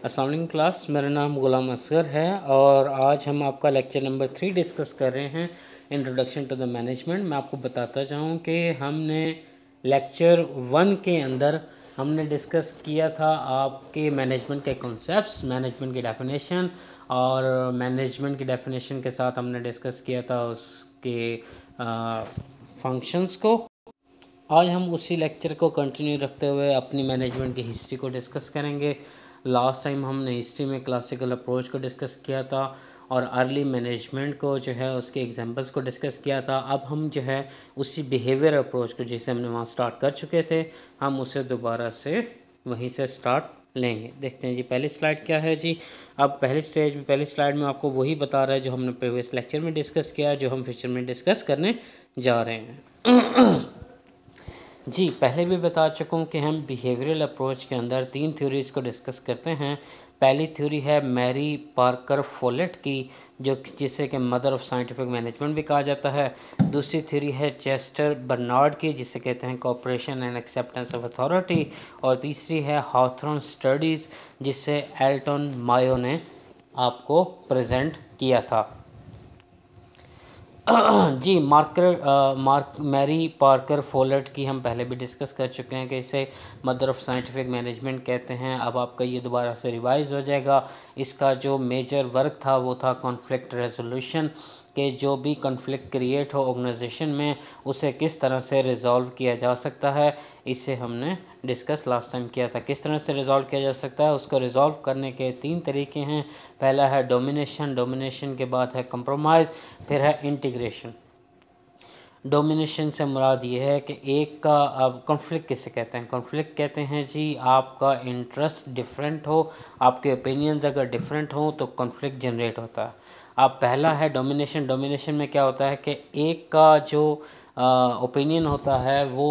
अस्सलाम वालेकुम क्लास, मेरा नाम गुलाम असगर है और आज हम आपका लेक्चर नंबर 3 डिस्कस कर रहे हैं, इंट्रोडक्शन टू द मैनेजमेंट। मैं आपको बताता चाहूँ कि हमने लेक्चर 1 के अंदर हमने डिस्कस किया था आपके मैनेजमेंट के कॉन्सेप्ट्स, मैनेजमेंट की डेफिनेशन, और मैनेजमेंट की डेफिनेशन के साथ हमने डिस्कस किया था उसके फंक्शंस को। आज हम उसी लेक्चर को कंटिन्यू रखते हुए अपनी मैनेजमेंट की हिस्ट्री को डिस्कस करेंगे। लास्ट टाइम हमने हिस्ट्री में क्लासिकल अप्रोच को डिस्कस किया था और अर्ली मैनेजमेंट को जो है उसके एग्जांपल्स को डिस्कस किया था। अब हम जो है उसी बिहेवियर अप्रोच को जिसे हमने वहाँ स्टार्ट कर चुके थे, हम उसे दोबारा से वहीं से स्टार्ट लेंगे। देखते हैं जी पहली स्लाइड क्या है जी। अब पहली स्लाइड में आपको वही बता रहा है जो हमने प्रीवियस लेक्चर में डिस्कस किया, जो हम फ्यूचर में डिस्कस करने जा रहे हैं। जी पहले भी बता चुका हूँ कि हम बिहेवियरल अप्रोच के अंदर 3 थ्योरीज़ को डिस्कस करते हैं। पहली थ्योरी है मैरी पार्कर फोलेट की, जिसे कि मदर ऑफ साइंटिफिक मैनेजमेंट भी कहा जाता है। दूसरी थ्योरी है चेस्टर बर्नार्ड की, जिसे कहते हैं cooperation and acceptance of authority. और तीसरी है हॉथॉर्न स्टडीज़, जिसे एल्टन मायो ने आपको प्रेजेंट किया था। जी मैरी पार्कर फोलेट की हम पहले भी डिस्कस कर चुके हैं कि इसे मदर ऑफ साइंटिफिक मैनेजमेंट कहते हैं। अब आपका ये दोबारा से रिवाइज हो जाएगा। इसका जो मेजर वर्क था वो था कॉन्फ्लिक्ट रेजोल्यूशन, कि जो भी कॉन्फ्लिक्ट क्रिएट हो ऑर्गेनाइजेशन में उसे किस तरह से रिज़ॉल्व किया जा सकता है। इसे हमने डिस्कस लास्ट टाइम किया था, किस तरह से रिज़ॉल्व किया जा सकता है। उसको रिज़ॉल्व करने के 3 तरीके हैं। पहला है डोमिनेशन के बाद है कंप्रोमाइज़, फिर है इंटीग्रेशन। डोमिनेशन से मुराद ये है कि एक का, अब कॉन्फ्लिक्ट किसे कहते हैं? कॉन्फ्लिक्ट कहते हैं जी आपका इंटरेस्ट डिफरेंट हो, आपके ओपिनियंस अगर डिफरेंट हो तो कॉन्फ्लिक्ट जनरेट होता है। अब पहला है डोमिनेशन में क्या होता है कि एक का जो ओपिनियन होता है वो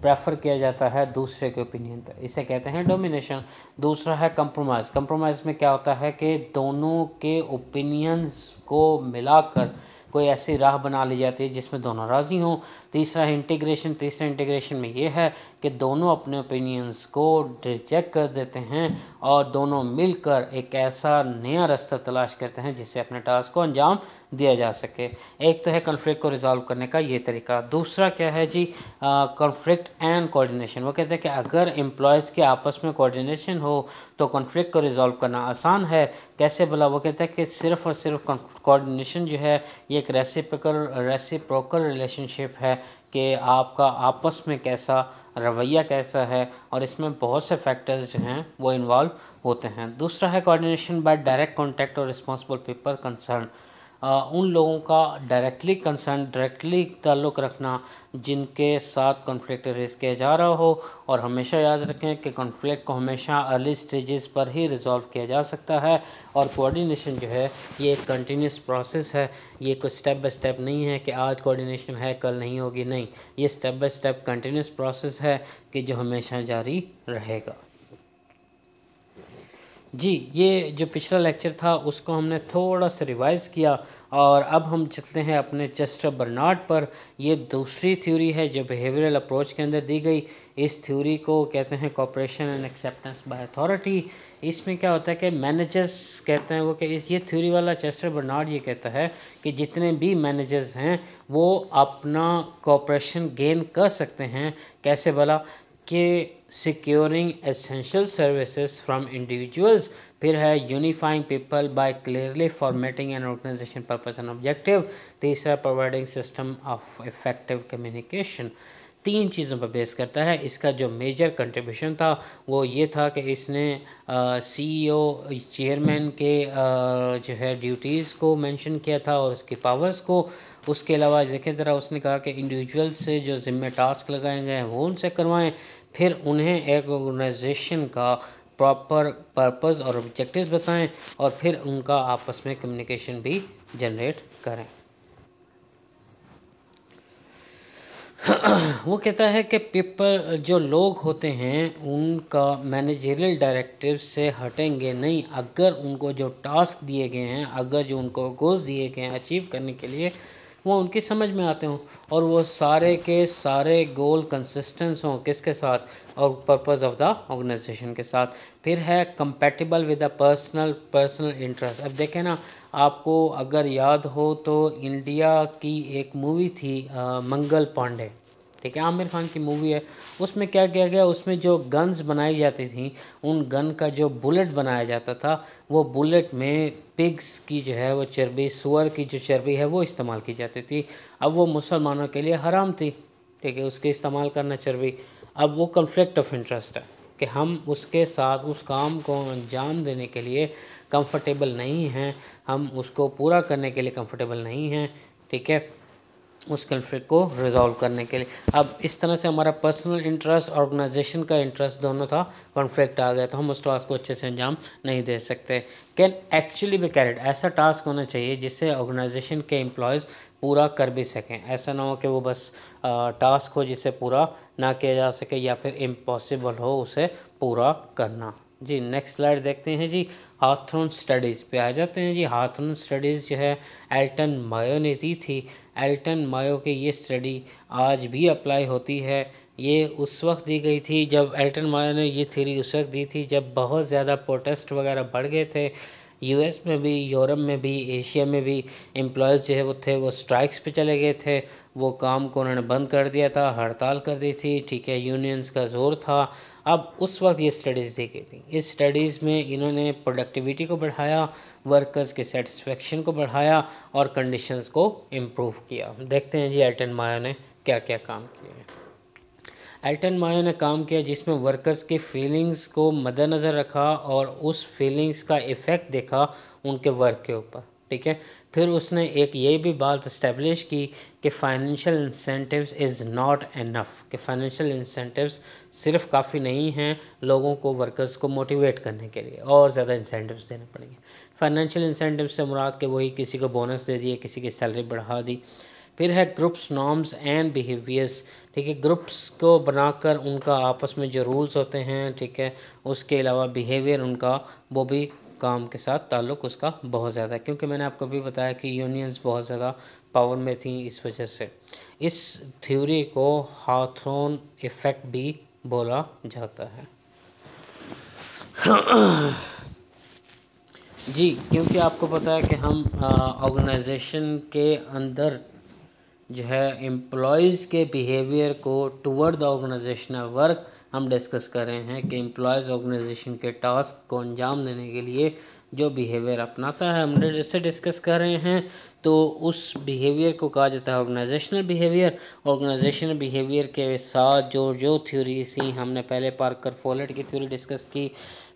प्रेफर किया जाता है दूसरे के ओपिनियन पर, इसे कहते हैं डोमिनेशन। दूसरा है कंप्रोमाइज़ में क्या होता है कि दोनों के ओपिनियंस को मिलाकर कोई ऐसी राह बना ली जाती है जिसमें दोनों राज़ी हों। तीसरा है इंटीग्रेशन में ये है कि दोनों अपने ओपिनियंस को रिजेक्ट कर देते हैं और दोनों मिलकर एक ऐसा नया रास्ता तलाश करते हैं जिससे अपने टास्क को अंजाम दिया जा सके। एक तो है कॉन्फ्लिक्ट को रिजॉल्व करने का ये तरीका। दूसरा क्या है जी, कॉन्फ्लिक्ट एंड कोऑर्डिनेशन। वो कहते हैं कि अगर एम्प्लॉयज़ के आपस में कोऑर्डिनेशन हो तो कॉन्फ्लिक्ट को रिजॉल्व करना आसान है। कैसे भला? वो कहते हैं कि सिर्फ़ और सिर्फ कोऑर्डिनेशन जो है ये एक रेसिप्रोकल रिलेशनशिप है कि आपका आपस में कैसा रवैया कैसा है, और इसमें बहुत से फैक्टर्स जो हैं वो इन्वॉल्व होते हैं। दूसरा है कोऑर्डिनेशन बाय डायरेक्ट कॉन्टैक्ट और रिस्पॉन्सिबल पीपल कंसर्न। उन लोगों का डायरेक्टली ताल्लुक़ रखना जिनके साथ कॉन्फ्लिक्ट रेज़ किया जा रहा हो। और हमेशा याद रखें कि कॉन्फ्लिक्ट को हमेशा अर्ली स्टेजेस पर ही रिजॉल्व किया जा सकता है। और कोऑर्डिनेशन जो है ये एक कंटिन्यूस प्रोसेस है, ये कोई स्टेप बाय स्टेप नहीं है कि आज कोऑर्डिनेशन है कल नहीं होगी, नहीं, ये step by step continuous process है कि जो हमेशा जारी रहेगा। जी ये जो पिछला लेक्चर था उसको हमने थोड़ा सा रिवाइज़ किया और अब हम चलते हैं अपने चेस्टर बर्नार्ड पर। ये दूसरी थ्योरी है जो बिहेवियरल अप्रोच के अंदर दी गई। इस थ्योरी को कहते हैं cooperation and acceptance by authority. इसमें क्या होता है कि मैनेजर्स कहते हैं वो कि ये थ्योरी वाला चेस्टर बर्नार्ड ये कहता है कि जितने भी मैनेजर्स हैं वो अपना कॉपरेशन गेन कर सकते हैं। कैसे भला? कि securing essential services from individuals. फिर है unifying people by clearly formatting an organization purpose and objective. तीसरा providing system of effective communication. 3 चीज़ों पर बेस करता है। इसका जो मेजर कंट्रीब्यूशन था वो ये था कि इसने CEO चेयरमैन के जो है ड्यूटीज़ को मेंशन किया था और उसकी पावर्स को। उसके अलावा देखें ज़रा, उसने कहा कि इंडिविजुअल से जो ज़िम्मे टास्क लगाए गए हैं वो उनसे करवाएं, फिर उन्हें एक ऑर्गेनाइजेशन का प्रॉपर पर्पस और ऑब्जेक्टिव्स बताएं और फिर उनका आपस में कम्युनिकेशन भी जनरेट करें। वो कहता है कि पीपल जो लोग होते हैं उनका मैनेजरियल डायरेक्टिव से हटेंगे नहीं अगर उनको जो टास्क दिए गए हैं, अगर जो उनको गोल्स दिए गए हैं अचीव करने के लिए, वो उनकी समझ में आते हों और वो सारे के सारे गोल कंसिस्टेंट हों किसके साथ, और पर्पस ऑफ द ऑर्गेनाइजेशन के साथ। फिर है compatible with the personal interest. अब देखें ना, आपको अगर याद हो तो इंडिया की एक मूवी थी मंगल पांडे, ठीक है, आमिर खान की मूवी है। उसमें क्या किया गया, उसमें जो गन्स बनाई जाती थी, उन गन का जो बुलेट बनाया जाता था, वो बुलेट में पिग्स की जो है वो चर्बी, सुअर की जो चर्बी है वो इस्तेमाल की जाती थी। अब वो मुसलमानों के लिए हराम थी, ठीक है, उसके इस्तेमाल करना चर्बी। अब वो कन्फ्लिक्ट ऑफ इंटरेस्ट है कि हम उसके साथ उस काम को अंजाम देने के लिए कंफर्टेबल नहीं हैं, हम उसको पूरा करने के लिए कंफर्टेबल नहीं हैं, ठीक है, उस कन्फ्लिक्ट को रिजॉल्व करने के लिए। अब इस तरह से हमारा पर्सनल इंटरेस्ट, ऑर्गेनाइजेशन का इंटरेस्ट दोनों था, कॉन्फ्लिक्ट आ गया तो हम उस टास्क को अच्छे से अंजाम नहीं दे सकते। कैन एक्चुअली बी कैरिड, ऐसा टास्क होना चाहिए जिससे ऑर्गेनाइजेशन के एम्प्लॉयज़ पूरा कर भी सकें। ऐसा ना हो कि वो बस टास्क हो जिसे पूरा ना किया जा सके या फिर इम्पॉसिबल हो उसे पूरा करना। जी नेक्स्ट स्लाइड देखते हैं जी। हाथरन स्टडीज़ पे आ जाते हैं जी। हाथरन स्टडीज़ जो है एल्टन मायो ने दी थी। एल्टन मायो की ये स्टडी आज भी अप्लाई होती है। ये उस वक्त दी गई थी जब एल्टन मायो ने ये थ्योरी उस वक्त दी थी जब बहुत ज़्यादा प्रोटेस्ट वगैरह बढ़ गए थे, यूएस में भी, यूरोप में भी, एशिया में भी। एम्प्लॉयज़ जो है वो थे वो स्ट्राइक्स पे चले गए थे, वो काम को उन्होंने बंद कर दिया था, हड़ताल कर दी थी, ठीक है, यूनियंस का ज़ोर था। अब उस वक्त ये स्टडीज़ दी गई थी। इस स्टडीज़ में इन्होंने प्रोडक्टिविटी को बढ़ाया, वर्कर्स के सेटिस्फेक्शन को बढ़ाया और कंडीशंस को इम्प्रूव किया। देखते हैं जी एल्टन मायो ने क्या क्या काम किया है। एल्टन मायो ने काम किया जिसमें वर्कर्स की फीलिंग्स को मद्देनज़र रखा और उस फीलिंग्स का इफ़ेक्ट देखा उनके वर्क के ऊपर, ठीक है। फिर उसने एक ये भी बात इस्टेब्लिश की कि financial incentives is not enough, कि फाइनेंशियल इंसेंटिव्स सिर्फ काफ़ी नहीं हैं लोगों को, वर्कर्स को मोटिवेट करने के लिए और ज़्यादा इंसेंटिव्स देने पड़ेंगे। फाइनेंशियल इंसेंटिव से मुराद के वही किसी को बोनस दे दिए, किसी की सैलरी बढ़ा दी। फिर है ग्रुप्स, नॉर्म्स एंड बिहेवियर्स, ठीक है, ग्रुप्स को बनाकर उनका आपस में जो रूल्स होते हैं, ठीक है, उसके अलावा बिहेवियर उनका, वो भी काम के साथ ताल्लुक़ उसका बहुत ज़्यादा है, क्योंकि मैंने आपको भी बताया कि यूनियंस बहुत ज़्यादा पावर में थी, इस वजह से इस थ्योरी को हाथरन इफ़ेक्ट भी बोला जाता है। जी, क्योंकि आपको पता है कि हम ऑर्गेनाइजेशन के अंदर जो है एम्प्लॉयज़ के बिहेवियर को टुवर्ड द ऑर्गेनाइजेशनल वर्क हम डिस्कस कर रहे हैं कि एम्प्लॉयज़ ऑर्गेनाइजेशन के टास्क को अंजाम देने के लिए जो बिहेवियर अपनाता है, हम इससे डिस्कस कर रहे हैं। तो उस बिहेवियर को कहा जाता है ऑर्गेनाइजेशनल बिहेवियर। ऑर्गेनाइजेशनल बिहेवियर के साथ जो जो थ्योरी थी, हमने पहले पार्कर फोलेट की थ्योरी डिस्कस की,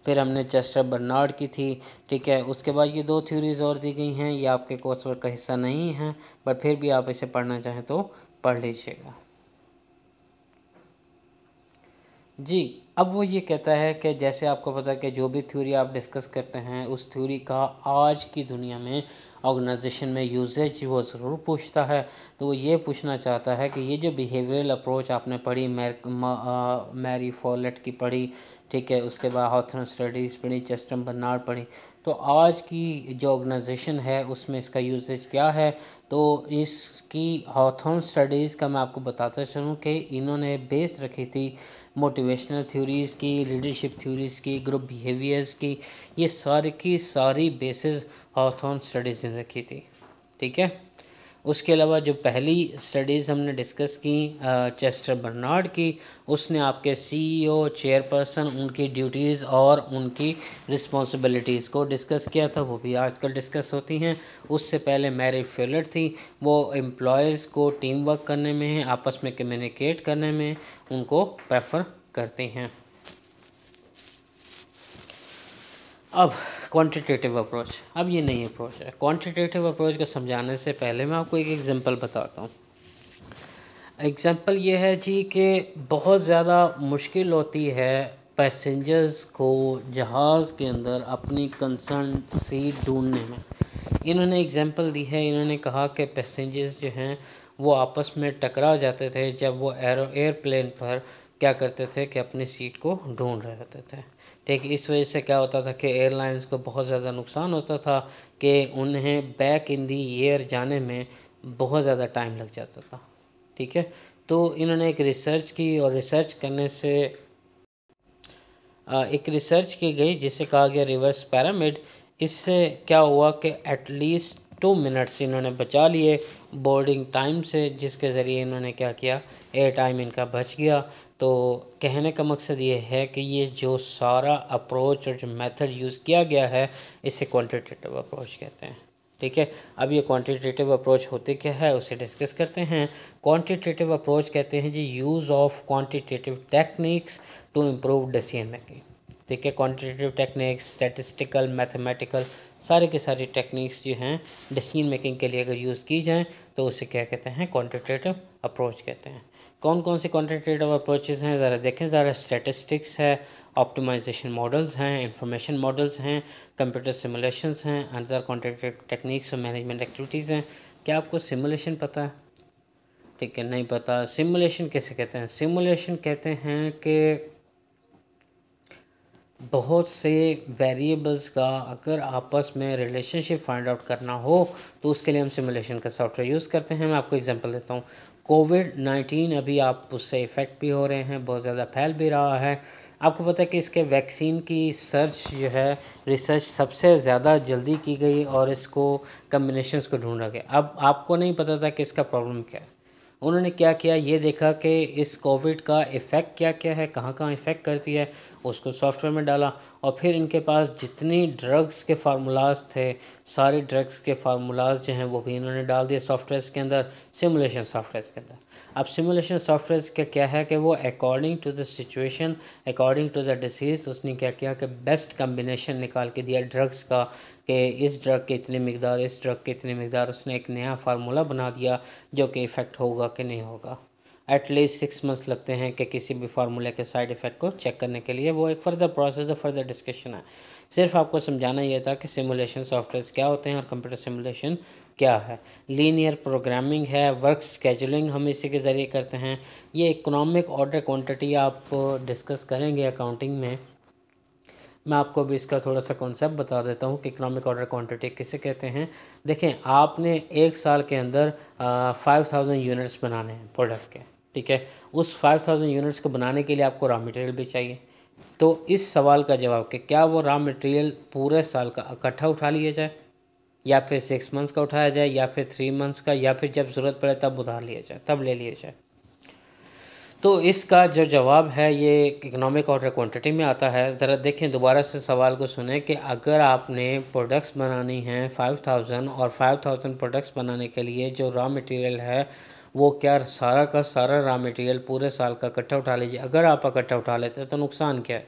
फिर हमने चेस्टर बर्नार्ड की थी, ठीक है। उसके बाद ये दो थ्योरीज़ और दी गई हैं, ये आपके कोर्स वर्क का हिस्सा नहीं है, बट फिर भी आप इसे पढ़ना चाहें तो पढ़ लीजिएगा। जी, अब वो ये कहता है कि जैसे आपको पता है कि जो भी थ्योरी आप डिस्कस करते हैं उस थ्योरी का आज की दुनिया में ऑर्गेनाइजेशन में यूजेज वो ज़रूर पूछता है। तो वो ये पूछना चाहता है कि ये जो बिहेवियरल अप्रोच आपने पढ़ी, मैरी फॉलेट की पढ़ी, ठीक है, उसके बाद हाथरन स्टडीज़ पढ़ी, चेस्टर बर्नार्ड पढ़ी, तो आज की जो ऑर्गेनाइजेशन है उसमें इसका यूजेज क्या है। तो इसकी हाथरन स्टडीज़ का मैं आपको बताता चलूँ कि इन्होंने बेस रखी थी मोटिवेशनल थ्योरीज़ की, लीडरशिप थ्योरीज़ की, ग्रुप बिहेवियर्स की, ये सारी की सारी बेसिस हाथरन स्टडीज़ ने रखी थी, ठीक है। उसके अलावा जो पहली स्टडीज़ हमने डिस्कस की चेस्टर बर्नार्ड की, उसने आपके सीईओ, चेयरपर्सन, उनकी ड्यूटीज़ और उनकी रिस्पॉन्सिबिलिटीज़ को डिस्कस किया था, वो भी आजकल डिस्कस होती हैं। उससे पहले मैरी फॉलेट थी, वो एम्प्लॉयज़ को टीम वर्क करने में, आपस में कम्युनिकेट करने में उनको प्रेफर करते हैं। अब क्वांटिटेटिव अप्रोच, अब ये नई अप्रोच है। क्वांटिटेटिव अप्रोच को समझाने से पहले मैं आपको एक एग्जांपल बताता हूँ। एग्जांपल ये है जी कि बहुत ज़्यादा मुश्किल होती है पैसेंजर्स को जहाज़ के अंदर अपनी कंसर्न सीट ढूंढने में। इन्होंने एग्जांपल दी है, इन्होंने कहा कि पैसेंजर्स जो हैं वो आपस में टकरा जाते थे जब वो एयरप्लेन पर क्या करते थे कि अपनी सीट को ढूंढ रहे होते थे, ठीक। इस वजह से क्या होता था कि एयरलाइंस को बहुत ज़्यादा नुकसान होता था कि उन्हें बैक इन दी एयर जाने में बहुत ज़्यादा टाइम लग जाता था। ठीक है, तो इन्होंने एक रिसर्च की और रिसर्च करने से एक रिसर्च की गई जिसे कहा गया रिवर्स पैरामिड। इससे क्या हुआ कि एटलीस्ट 2 मिनट्स इन्होंने बचा लिए बोर्डिंग टाइम से, जिसके ज़रिए इन्होंने क्या किया, एयर टाइम इनका बच गया। तो कहने का मकसद ये है कि ये जो सारा अप्रोच और जो मेथड यूज़ किया गया है इसे क्वांटिटेटिव अप्रोच कहते हैं। ठीक है, अब ये क्वांटिटेटिव अप्रोच होते क्या है उसे डिस्कस करते हैं। क्वांटिटेटिव अप्रोच कहते हैं जी use of quantitative techniques to improve decision making. ठीक है, क्वांटिटेटिव टेक्निक्स, स्टैटिस्टिकल, मैथमेटिकल, सारे के सारे टेक्निक्स जो हैं डिसीजन मेकिंग के लिए अगर यूज़ की जाएँ तो उसे क्या कहते हैं, क्वांटिटेटिव अप्रोच कहते हैं। कौन कौन से क्वांटिटेटिव अप्रोचेस हैं ज़रा देखें ज़रा। स्टैटिस्टिक्स है, ऑप्टिमाइजेशन मॉडल्स हैं, इंफॉर्मेशन मॉडल्स हैं, कंप्यूटर सिमुलेशंस हैं, अनदर क्वांटिटेटिव टेक्निक्स और मैनेजमेंट एक्टिविटीज़ हैं। क्या आपको सिमुलेशन पता है? ठीक है, नहीं पता। सिमुलेशन कैसे कहते हैं? सिमुलेशन कहते हैं कि बहुत से वेरिएबल्स का अगर आपस में रिलेशनशिप फाइंड आउट करना हो तो उसके लिए हम सिमुलेशन का सॉफ्टवेयर यूज़ करते हैं। मैं आपको एग्जांपल देता हूँ। कोविड-19 अभी आप उससे इफ़ेक्ट भी हो रहे हैं, बहुत ज़्यादा फैल भी रहा है। आपको पता है कि इसके वैक्सीन की सर्च जो है, रिसर्च सबसे ज़्यादा जल्दी की गई और इसको कम्बिनेशंस को ढूंढा गया। अब आपको नहीं पता था कि इसका प्रॉब्लम क्या है। उन्होंने क्या किया, ये देखा कि इस कोविड का इफ़ेक्ट क्या क्या है, कहाँ कहाँ इफ़ेक्ट करती है, उसको सॉफ्टवेयर में डाला। और फिर इनके पास जितनी ड्रग्स के फार्मूलाज थे, सारे ड्रग्स के फार्मूलाज जो हैं वो भी इन्होंने डाल दिए सॉफ्टवेयर के अंदर, सिमुलेशन सॉफ्टवेयर के अंदर। अब सिमुलेशन सॉफ्टवेयर का क्या है कि वो according to the situation, according to the disease, उसने क्या किया कि बेस्ट कम्बिनेशन निकाल के दिया ड्रग्स का, कि इस ड्रग के इतनी मिकदार, इस ड्रग के इतनी मिकदार। उसने एक नया फार्मूला बना दिया जो कि इफ़ेक्ट होगा कि नहीं होगा। एटलीस्ट 6 मंथ्स लगते हैं कि किसी भी फार्मूले के साइड इफ़ेक्ट को चेक करने के लिए। वो एक फर्दर प्रोसेस है, फर्दर डिस्कशन है। सिर्फ आपको समझाना ये था कि सिमुलेशन सॉफ्टवेयर क्या होते हैं और कंप्यूटर सिमुलेशन क्या है। लीनियर प्रोग्रामिंग है, वर्क स्केजुलिंग हम इसी के ज़रिए करते हैं। ये इकोनॉमिक ऑर्डर क्वांटिटी आप डिस्कस करेंगे अकाउंटिंग में। मैं आपको भी इसका थोड़ा सा कॉन्सेप्ट बता देता हूँ कि इकोनॉमिक ऑर्डर क्वांटिटी किसे कहते हैं। देखें, आपने एक साल के अंदर 5000 यूनिट्स बनाने हैं प्रोडक्ट के। ठीक है, उस 5000 यूनिट्स को बनाने के लिए आपको रॉ मटेरियल भी चाहिए। तो इस सवाल का जवाब कि क्या वो रॉ मटेरियल पूरे साल का इकट्ठा उठा लिया जाए, या फिर 6 मंथ्स का उठाया जाए, या फिर 3 मंथ्स का, या फिर जब ज़रूरत पड़े तब उधार लिया जाए, तब ले लिया जाए। तो इसका जो जवाब है ये इकोनॉमिक ऑर्डर क्वांटिटी में आता है। ज़रा देखें, दोबारा से सवाल को सुने कि अगर आपने प्रोडक्ट्स बनानी हैं 5000 और 5000 प्रोडक्ट्स बनाने के लिए जो रॉ मटेरियल है वो क्या सारा का सारा रॉ मटेरियल पूरे साल का इकट्ठा उठा लीजिए। अगर आप इकट्ठा उठा लेते हैं तो नुकसान क्या है?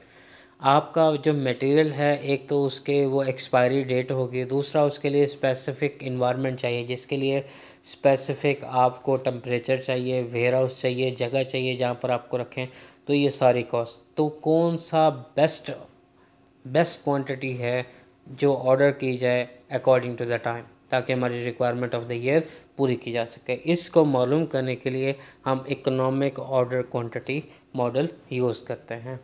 आपका जो मटेरियल है, एक तो उसके वो एक्सपायरी डेट होगी, दूसरा उसके लिए स्पेसिफिक इन्वायरमेंट चाहिए जिसके लिए स्पेसिफिक आपको टेम्परेचर चाहिए, वेयर हाउस चाहिए, जगह चाहिए जहाँ पर आपको रखें। तो ये सारी कॉस्ट, तो कौन सा बेस्ट क्वांटिटी है जो ऑर्डर की जाए अकॉर्डिंग टू द टाइम, ताकि हमारी रिक्वायरमेंट ऑफ द ईयर पूरी की जा सके। इसको मालूम करने के लिए हम economic order quantity model use करते हैं।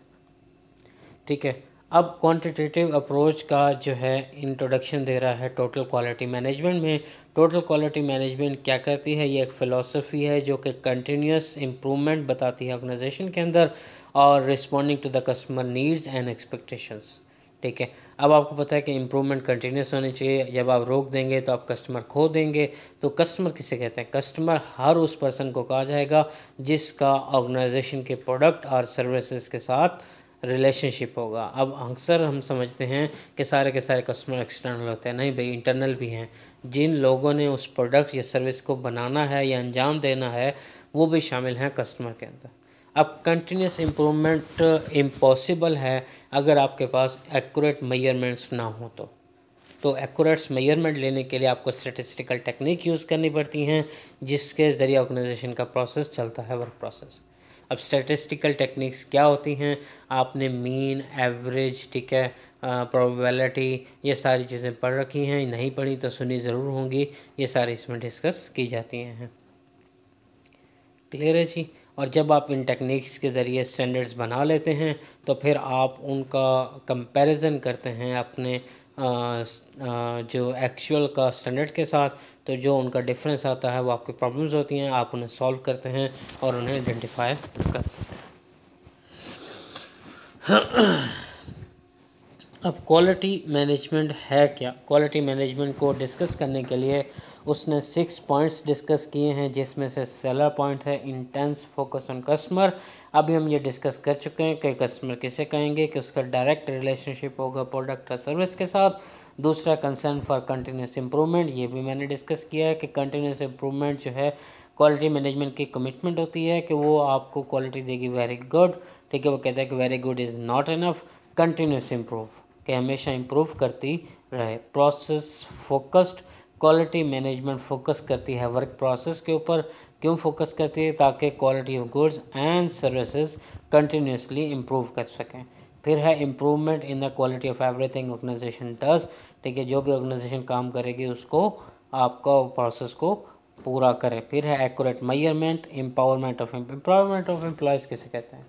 ठीक है, अब क्वांटिटेटिव अप्रोच का जो है इंट्रोडक्शन दे रहा है टोटल क्वालिटी मैनेजमेंट में। टोटल क्वालिटी मैनेजमेंट क्या करती है? ये एक फ़िलासफ़ी है जो कि कंटिन्यूस इम्प्रूवमेंट बताती है ऑर्गेनाइजेशन के अंदर, और responding to the customer needs and expectations. ठीक है, अब आपको पता है कि इम्प्रूवमेंट कंटिन्यूस होनी चाहिए। जब आप रोक देंगे तो आप कस्टमर खो देंगे। तो कस्टमर किसे कहते हैं? कस्टमर हर उस पर्सन को कहा जाएगा जिसका ऑर्गेनाइजेशन के प्रोडक्ट और सर्विसेज के साथ रिलेशनशिप होगा। अब अक्सर हम समझते हैं कि सारे के सारे कस्टमर एक्सटर्नल होते हैं। नहीं भाई, इंटरनल भी हैं। जिन लोगों ने उस प्रोडक्ट या सर्विस को बनाना है या अंजाम देना है वो भी शामिल हैं कस्टमर के अंदर। अब कंटिन्यूस इम्प्रूवमेंट इम्पॉसिबल है अगर आपके पास एक्यूरेट मेजरमेंट्स ना हो तो एक्यूरेट मेजरमेंट लेने के लिए आपको स्टैटिस्टिकल टेक्निक यूज़ करनी पड़ती हैं जिसके ज़रिए ऑर्गेनाइजेशन का प्रोसेस चलता है, वर्क प्रोसेस। अब स्टैटिस्टिकल टेक्निक्स क्या होती हैं? आपने मीन, एवरेज, ठीक है, प्रोबेबिलिटी, ये सारी चीज़ें पढ़ रखी हैं। नहीं पढ़ी तो सुनी ज़रूर होंगी, ये सारी इसमें डिस्कस की जाती हैं। क्लियर है जी? और जब आप इन टेक्निक्स के ज़रिए स्टैंडर्ड्स बना लेते हैं तो फिर आप उनका कंपैरिजन करते हैं अपने जो एक्चुअल का स्टैंडर्ड के साथ, तो जो उनका डिफरेंस आता है वो आपकी प्रॉब्लम्स होती हैं, आप उन्हें सॉल्व करते हैं और उन्हें आइडेंटिफाई करते हैं। अब क्वालिटी मैनेजमेंट है क्या? क्वालिटी मैनेजमेंट को डिस्कस करने के लिए उसने 6 पॉइंट्स डिस्कस किए हैं, जिसमें से सेलर पॉइंट है इंटेंस फोकस ऑन कस्टमर। अभी हम ये डिस्कस कर चुके हैं कि कस्टमर किसे कहेंगे कि उसका डायरेक्ट रिलेशनशिप होगा प्रोडक्ट और सर्विस के साथ। दूसरा कंसर्न फॉर कंटिन्यूस इम्प्रूवमेंट, ये भी मैंने डिस्कस किया है कि कंटिन्यूस इम्प्रूवमेंट जो है क्वालिटी मैनेजमेंट की कमिटमेंट होती है कि वो आपको क्वालिटी देगी वेरी गुड, ठीक है। वो कहता है कि very good is not enough, continuous improve, कि हमेशा इम्प्रूव करती रहे। Process focused, quality management focus करती है वर्क प्रोसेस के ऊपर। क्यों फोकस करती है? ताकि quality of goods and services continuously improve कर सकें। फिर है improvement in the quality of everything organisation does, ठीक है। जो भी ऑर्गेनाइजेशन काम करेगी उसको आपका प्रोसेस को पूरा करें। फिर है accurate measurement, empowerment of employees किसे कहते हैं?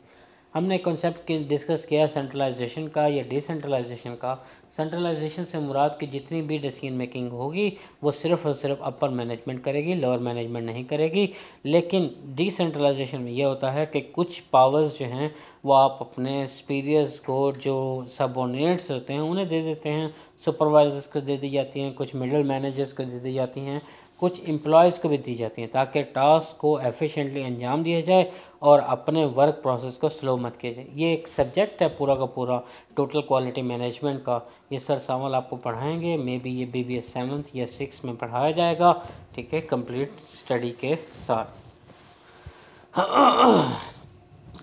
हमने कॉन्सेप्ट डिस्कस किया सेंट्रलाइजेशन का या डिसेंट्रलाइजेशन का। सेंट्रलाइजेशन से मुराद की जितनी भी डिसीजन मेकिंग होगी वो सिर्फ और सिर्फ अपर मैनेजमेंट करेगी, लोअर मैनेजमेंट नहीं करेगी। लेकिन डिसेंट्रलाइजेशन में ये होता है कि कुछ पावर्स जो हैं वो आप अपने सुपीरियर्स को, जो सबऑर्डिनेट्स होते हैं उन्हें दे देते हैं, सुपरवाइजर्स को दे दी जाती हैं, कुछ मिडिल मैनेजर्स को दे दी जाती हैं, कुछ एम्प्लॉयज़ को भी दी जाती हैं, ताकि टास्क को एफिशिएंटली अंजाम दिया जाए और अपने वर्क प्रोसेस को स्लो मत किया जाए। ये एक सब्जेक्ट है पूरा का पूरा टोटल क्वालिटी मैनेजमेंट का। ये सर सावल आपको पढ़ाएंगे, मे बी ये BBA 7th या 6th में पढ़ाया जाएगा, ठीक है, कंप्लीट स्टडी के साथ।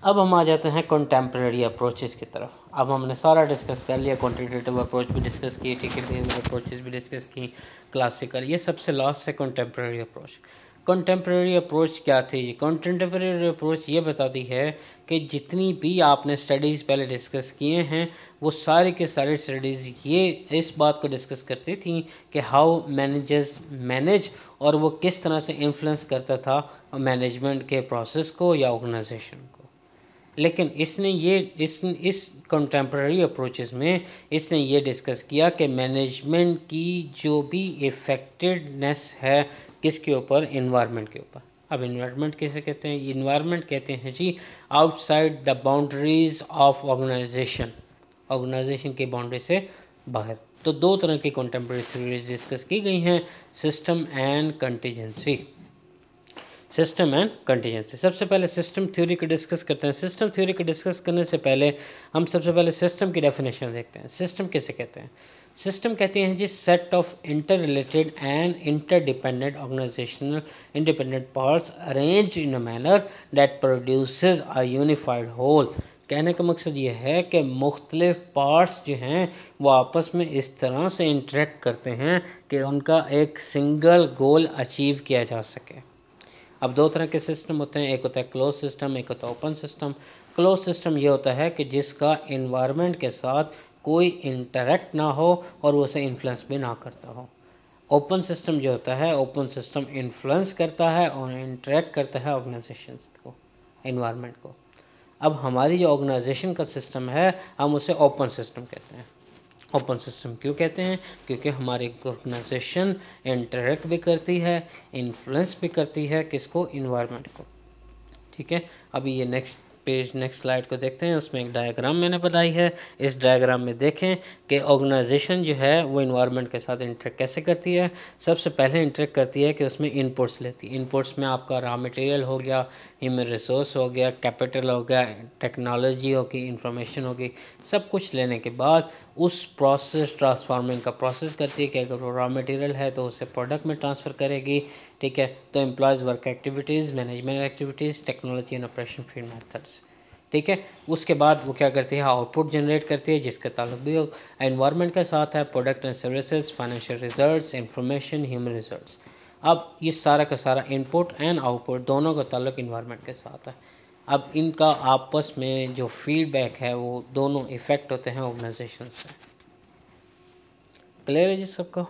अब हम आ जाते हैं कंटेम्प्रेरी अप्रोचेस की तरफ। अब हमने सारा डिस्कस कर लिया, क्वांटिटेटिव अप्रोच भी डिस्कस की, ठीक है, अप्रोचेस भी डिस्कस की, क्लासिकल। ये सबसे लास्ट है कंटेम्प्रेरी अप्रोच। कंटेम्प्रेरी अप्रोच क्या थी? कंटेम्प्रेरी अप्रोच ये बताती है कि जितनी भी आपने स्टडीज़ पहले डिस्कस किए हैं वो सारी के सारी स्टडीज़ ये इस बात को डिस्कस करती थी कि हाउ मैनेजर्स मैनेज, और वो किस तरह से इन्फ्लुएंस करता था मैनेजमेंट के प्रोसेस को या ऑर्गेनाइजेशन को। लेकिन इसने ये इस कंटेम्प्रेरी अप्रोचेस में इसने ये डिस्कस किया कि मैनेजमेंट की जो भी इफ़ेक्टिवनेस है किसके ऊपर? इन्वायरमेंट के ऊपर। अब इन्वायरमेंट किसे कहते हैं? इन्वायरमेंट कहते हैं जी outside the boundaries of organization की बाउंड्री से बाहर। तो दो तरह की कंटेम्प्रेरी थ्योरीज डिस्कस की गई हैं, system and contingency. System and contingency. सबसे पहले सिस्टम थ्योरी को डिस्कस करते हैं। सिस्टम थ्योरी को डिस्कस करने से पहले हम सबसे पहले सिस्टम की डेफिनेशन देखते हैं। सिस्टम किसे कहते हैं? सिस्टम कहते हैं जी set of interrelated and interdependent organizational independent parts arranged in a manner that produces a unified whole. कहने का मकसद ये है कि मुख्तलिफ पार्ट्स जो हैं वो आपस में इस तरह से इंटरेक्ट करते हैं कि उनका एक सिंगल गोल अचीव किया जा सके। अब दो तरह के सिस्टम होते हैं, एक होता है क्लोज सिस्टम, एक होता है ओपन सिस्टम। क्लोज सिस्टम ये होता है कि जिसका इन्वायरमेंट के साथ कोई इंटरेक्ट ना हो और वो उसे इन्फ्लुएंस भी ना करता हो। ओपन सिस्टम जो होता है, ओपन सिस्टम इन्फ्लुएंस करता है और इंटरेक्ट करता है ऑर्गेनाइजेशंस को, इन्वायरमेंट को। अब हमारी जो ऑर्गेनाइजेशन का सिस्टम है हम उसे ओपन सिस्टम कहते हैं। ओपन सिस्टम क्यों कहते हैं? क्योंकि हमारी ऑर्गेनाइजेशन इंटरेक्ट भी करती है, इन्फ्लुएंस भी करती है किसको? इन्वायरमेंट को, ठीक है। अभी ये नेक्स्ट स्लाइड को देखते हैं, उसमें एक डायग्राम मैंने बनाई है। इस डायग्राम में देखें कि ऑर्गेनाइजेशन जो है वो इन्वायरमेंट के साथ इंटरेक्ट कैसे करती है। सबसे पहले इंटरेक्ट करती है कि उसमें इनपुट्स लेती है। इनपुट्स में आपका रॉ मटेरियल हो गया, ह्यूमन रिसोर्स हो गया, कैपिटल हो गया, टेक्नोलॉजी होगी, इंफॉर्मेशन होगी। सब कुछ लेने के बाद उस प्रोसेस ट्रांसफार्मिंग का प्रोसेस करती है कि अगर वो रॉ मटेरियल है तो उसे प्रोडक्ट में ट्रांसफ़र करेगी, ठीक है। तो employees work activities, management activities, technology and operation field methods, ठीक है। उसके बाद वो क्या करती है? आउटपुट जनरेट करती है जिसका ताल्लुक भी एनवायरनमेंट के साथ है, product and services, financial results, information, human results. अब ये सारा का सारा इनपुट एंड आउटपुट दोनों का ताल्लुक इन्वायरमेंट के साथ है। अब इनका आपस में जो फीडबैक है वो दोनों इफ़ेक्ट होते हैं ऑर्गेनाइजेशन से। क्लियर है जी सबको?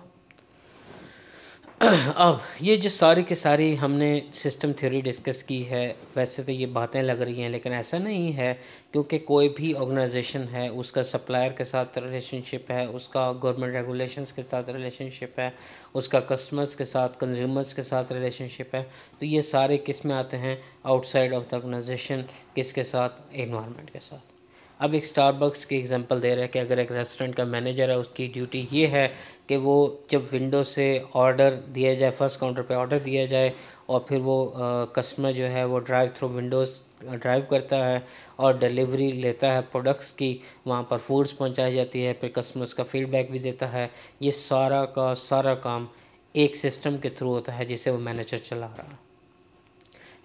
अब ये जो सारी की सारी हमने सिस्टम थ्योरी डिस्कस की है, वैसे तो ये बातें लग रही हैं लेकिन ऐसा नहीं है, क्योंकि कोई भी ऑर्गेनाइजेशन है उसका सप्लायर के साथ रिलेशनशिप है, उसका गवर्नमेंट रेगुलेशंस के साथ रिलेशनशिप है, उसका कस्टमर्स के साथ, कंज्यूमर्स के साथ रिलेशनशिप है। तो ये सारे किस में आते हैं? आउटसाइड ऑफ द ऑर्गेनाइजेशन, किसके साथ? एनवायरनमेंट के साथ। अब एक स्टारबक्स की एग्जांपल दे रहे हैं कि अगर एक रेस्टोरेंट का मैनेजर है, उसकी ड्यूटी ये है कि वो जब विंडो से ऑर्डर दिया जाए, फर्स्ट काउंटर पे ऑर्डर दिया जाए और फिर वो कस्टमर जो है वो ड्राइव थ्रू विंडोज़ ड्राइव करता है और डिलीवरी लेता है प्रोडक्ट्स की, वहाँ पर फूड्स पहुँचाई जाती है, फिर कस्टमर्स का फीडबैक भी देता है। ये सारा का सारा काम एक सिस्टम के थ्रू होता है जिसे वो मैनेजर चला रहा है।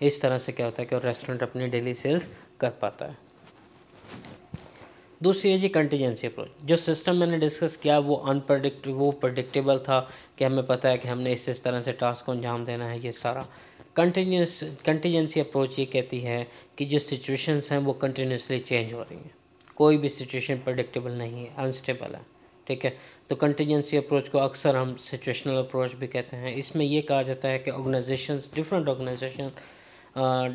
इस तरह से क्या होता है कि रेस्टोरेंट अपनी डेली सेल्स कर पाता है। दूसरी है जी कंटीजेंसी अप्रोच। जो सिस्टम मैंने डिस्कस किया वो प्रेडिक्टेबल था कि हमें पता है कि हमने इस तरह से टास्क को अंजाम देना है। ये सारा कंटीजेंसी अप्रोच ये कहती है कि जो सिचुएशंस हैं वो कंटिन्यूसली चेंज हो रही हैं, कोई भी सिचुएशन प्रेडिक्टेबल नहीं है, अनस्टेबल है। ठीक है, तो कंटीजेंसी अप्रोच को अक्सर हम सिचुएशनल अप्रोच भी कहते हैं। इसमें ये कहा जाता है कि डिफरेंट ऑर्गेनाइजेशन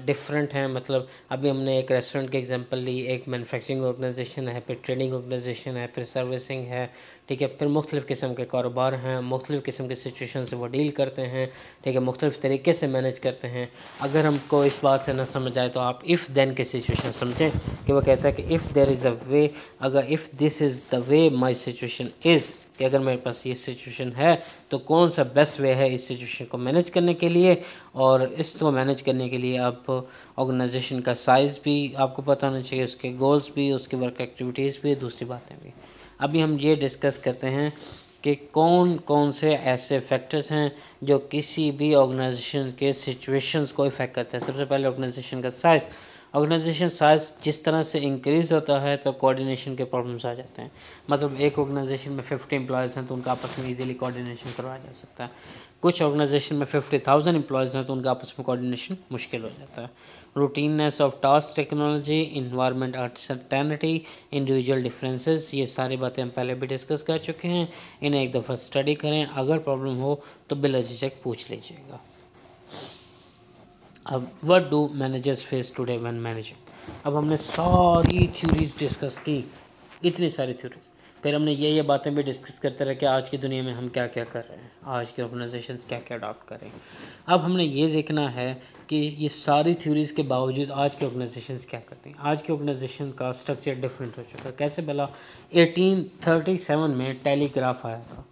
डिफरेंट हैं। मतलब अभी हमने एक रेस्टोरेंट की एग्जांपल ली, एक मैन्युफैक्चरिंग ऑर्गेनाइजेशन है, फिर ट्रेडिंग ऑर्गेनाइजेशन है, फिर सर्विसिंग है। ठीक है, फिर मुख्तलिफ़ किस्म के कारोबार हैं, मुख्तलिफ़ किस्म के सिचुएशन से वो डील करते हैं। ठीक है, मुख्तलिफ़ तरीके से मैनेज करते हैं। अगर हमको इस बात से ना समझ आए तो आप इफ़ देन की सिचुएशन समझें कि वो कहता है कि इफ़ देयर इज़ अ वे, अगर if this is the way my situation is, कि अगर मेरे पास ये सिचुएशन है तो कौन सा बेस्ट वे है इस सिचुएशन को मैनेज करने के लिए। और इसको मैनेज करने के लिए आप ऑर्गेनाइजेशन का साइज़ भी आपको पता होना चाहिए, उसके गोल्स भी, उसके वर्क एक्टिविटीज़ भी, दूसरी बातें भी। अभी हम ये डिस्कस करते हैं कि कौन कौन से ऐसे फैक्टर्स हैं जो किसी भी ऑर्गेनाइजेशन के सिचुएशंस को इफ़ेक्ट करते हैं। सबसे पहले ऑर्गेनाइजेशन का साइज़। ऑर्गेनाइजेशन साइज़ जिस तरह से इंक्रीज़ होता है तो कोऑर्डिनेशन के प्रॉब्लम्स आ जाते हैं। मतलब एक ऑर्गेनाइजेशन में 50 एम्प्लॉयज़ हैं तो उनका आपस में इजीली कोऑर्डिनेशन करवाया जा सकता है। कुछ ऑर्गेनाइजेशन में 50,000 एम्प्लॉयज़ हैं तो उनका आपस में कोऑर्डिनेशन मुश्किल हो जाता है। Routineness of task, technology, environment, uncertainty, individual differences, ये सारी बातें हम पहले भी डिस्कस कर चुके हैं। इन्हें एक दफ़ा स्टडी करें, अगर प्रॉब्लम हो तो बिला झिझक पूछ लीजिएगा। अब what do managers face today when managing. अब हमने सारी थ्योरीज डिस्कस की, इतनी सारी थ्योरीज, फिर हमने ये बातें भी डिस्कस करते रहे कि आज की दुनिया में हम क्या क्या कर रहे हैं, आज के ऑर्गेनाइजेशंस क्या क्या अडॉप्ट करें। अब हमने ये देखना है कि ये सारी थ्योरीज़ के बावजूद आज के ऑर्गेनाइजेशंस क्या करते हैं। आज के ऑर्गेनाइजेशन का स्ट्रक्चर डिफरेंट हो चुका है। कैसे भला? 1837 में टेलीग्राफ आया था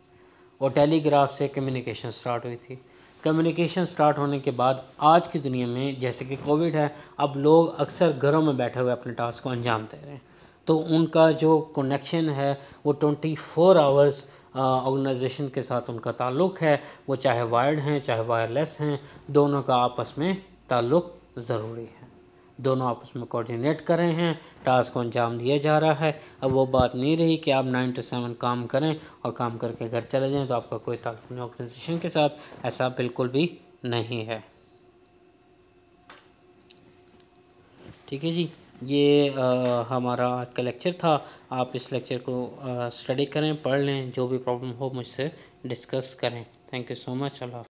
और टेलीग्राफ से कम्युनिकेशन स्टार्ट हुई थी। कम्युनिकेशन स्टार्ट होने के बाद आज की दुनिया में जैसे कि कोविड है, अब लोग अक्सर घरों में बैठे हुए अपने टास्क को अंजाम दे रहे हैं, तो उनका जो कनेक्शन है वो 24 आवर्स ऑर्गेनाइजेशन के साथ उनका ताल्लुक़ है। वो चाहे वायर्ड हैं चाहे वायरलेस हैं, दोनों का आपस में ताल्लुक़ ज़रूरी है। दोनों आपस में कोऑर्डिनेट कर रहे हैं, टास्क को अंजाम दिया जा रहा है। अब वो बात नहीं रही कि आप 9 to 7 काम करें और काम करके घर चले जाएं तो आपका कोई ताल्लुक़ नहीं ऑर्गेनाइजेशन के साथ, ऐसा बिल्कुल भी नहीं है। ठीक है जी, ये हमारा आज का लेक्चर था। आप इस लेक्चर को स्टडी करें, पढ़ लें, जो भी प्रॉब्लम हो मुझसे डिस्कस करें। Thank you so much. Allah.